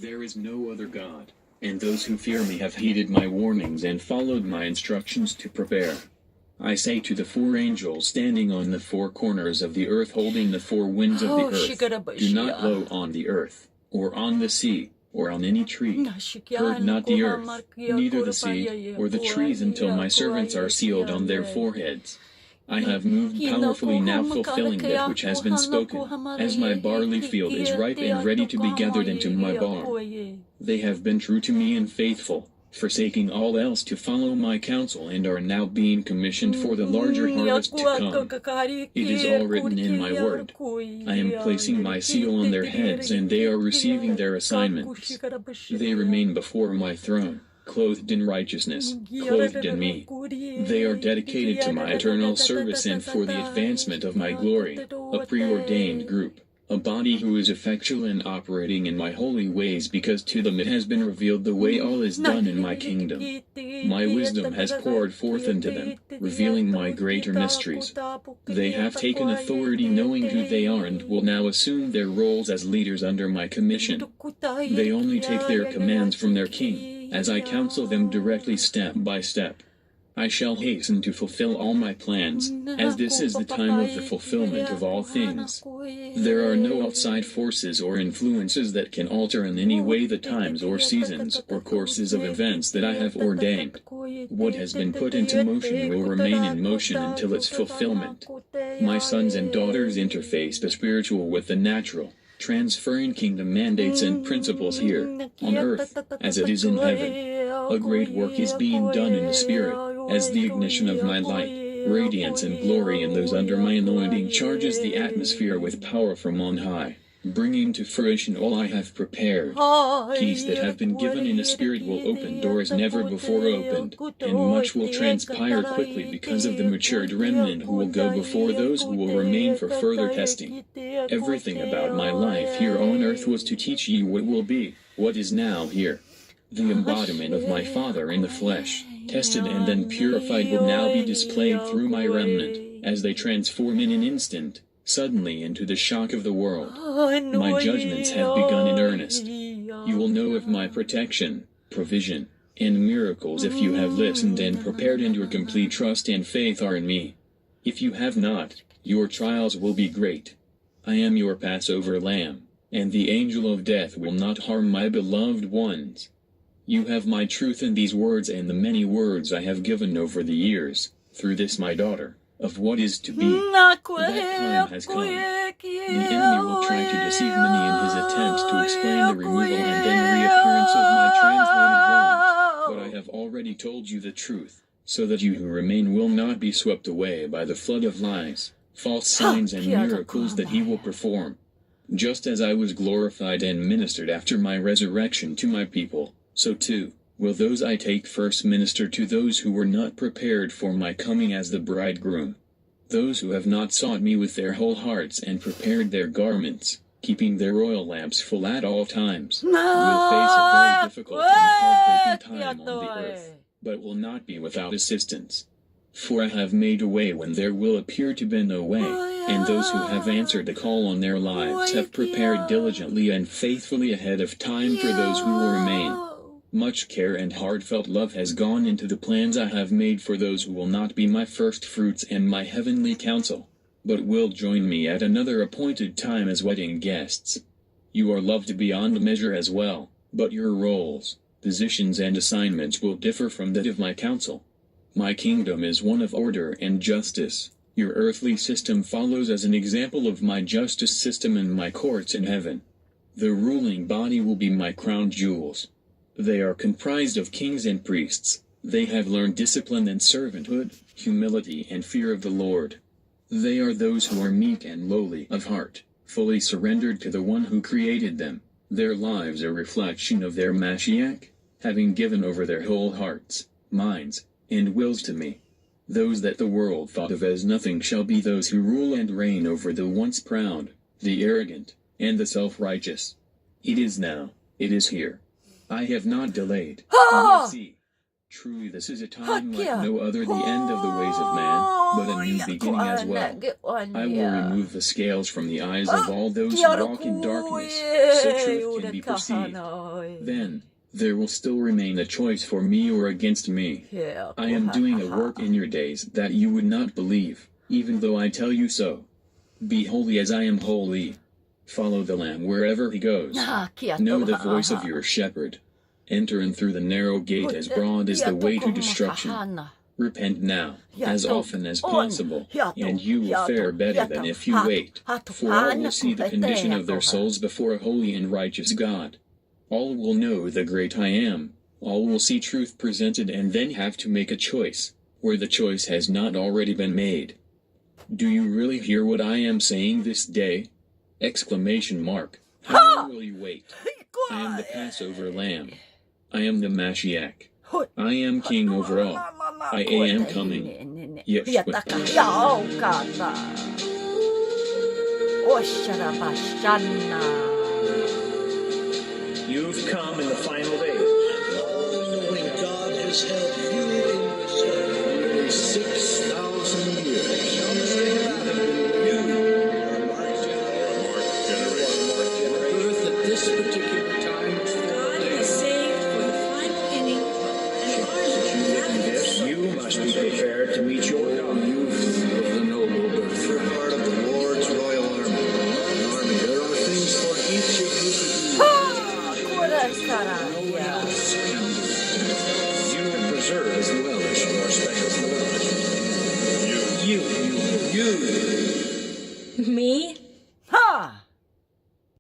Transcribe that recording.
There is no other God, and those who fear me have heeded my warnings and followed my instructions to prepare. I say to the four angels standing on the four corners of the earth holding the four winds of the earth, do not blow on the earth, or on the sea, or on any tree. Hurt not the earth, neither the sea, or the trees until my servants are sealed on their foreheads. I have moved powerfully now fulfilling that which has been spoken, as my barley field is ripe and ready to be gathered into my barn. They have been true to me and faithful, forsaking all else to follow my counsel and are now being commissioned for the larger harvest to come. It is all written in my word. I am placing my seal on their heads and they are receiving their assignments. They remain before my throne, clothed in righteousness, clothed in me. They are dedicated to my eternal service and for the advancement of my glory, a preordained group, a body who is effectual and operating in my holy ways because to them it has been revealed the way all is done in my kingdom. My wisdom has poured forth into them, revealing my greater mysteries. They have taken authority knowing who they are and will now assume their roles as leaders under my commission. They only take their commands from their king, as I counsel them directly step by step. I shall hasten to fulfill all my plans, as this is the time of the fulfillment of all things. There are no outside forces or influences that can alter in any way the times or seasons or courses of events that I have ordained. What has been put into motion will remain in motion until its fulfillment. My sons and daughters interface the spiritual with the natural, transferring kingdom mandates and principles here, on earth, as it is in heaven. A great work is being done in the Spirit, as the ignition of my light, radiance and glory in those under my anointing charges the atmosphere with power from on high, bringing to fruition all I have prepared. Keys that have been given in the Spirit will open doors never before opened, and much will transpire quickly because of the matured remnant who will go before those who will remain for further testing. Everything about my life here on earth was to teach you what will be, what is now here. The embodiment of my Father in the flesh, tested and then purified, will now be displayed through my remnant, as they transform in an instant, suddenly into the shock of the world. My judgments have begun in earnest. You will know of my protection, provision, and miracles if you have listened and prepared and your complete trust and faith are in me. If you have not, your trials will be great. I am your Passover lamb, and the angel of death will not harm my beloved ones. You have my truth in these words and the many words I have given over the years, through this my daughter, of what is to be. That time has come. The enemy will try to deceive many in his attempt to explain the removal and then reappearance of my translated ones. But I have already told you the truth, so that you who remain will not be swept away by the flood of lies, false signs and miracles that he will perform. Just as I was glorified and ministered after my resurrection to my people, so too, will those I take first minister to those who were not prepared for my coming as the bridegroom. Those who have not sought me with their whole hearts and prepared their garments, keeping their oil lamps full at all times, will face a very difficult and heartbreaking time on the earth, but will not be without assistance. For I have made a way when there will appear to be no way, and those who have answered the call on their lives have prepared diligently and faithfully ahead of time for those who will remain. Much care and heartfelt love has gone into the plans I have made for those who will not be my first fruits and my heavenly counsel, but will join me at another appointed time as wedding guests. You are loved beyond measure as well, but your roles, positions and assignments will differ from that of my counsel. My kingdom is one of order and justice. Your earthly system follows as an example of my justice system in my courts in heaven. The ruling body will be my crown jewels. They are comprised of kings and priests. They have learned discipline and servanthood, humility and fear of the Lord. They are those who are meek and lowly of heart, fully surrendered to the one who created them. Their lives are a reflection of their Mashiach, having given over their whole hearts, minds, and wills to me. Those that the world thought of as nothing shall be those who rule and reign over the once proud, the arrogant, and the self-righteous. It is now, it is here. I have not delayed. You will see. Truly this is a time like no other, the end of the ways of man, but a new beginning as well. I will remove the scales from the eyes of all those who walk in darkness, so truth can be perceived. Then, there will still remain a choice for me or against me. I am doing a work in your days that you would not believe, even though I tell you so. Be holy as I am holy. Follow the Lamb wherever he goes. Know the voice of your shepherd. Enter in through the narrow gate, as broad is the way to destruction. Repent now, as often as possible, and you will fare better than if you wait. For all will see the condition of their souls before a holy and righteous God. All will know the great I am. All will see truth presented and then have to make a choice, where the choice has not already been made. Do you really hear what I am saying this day? Exclamation mark. How long will you wait? I am the Passover Lamb. I am the Mashiach. I am king over all. I am coming. Yeshua. You've come in the final days.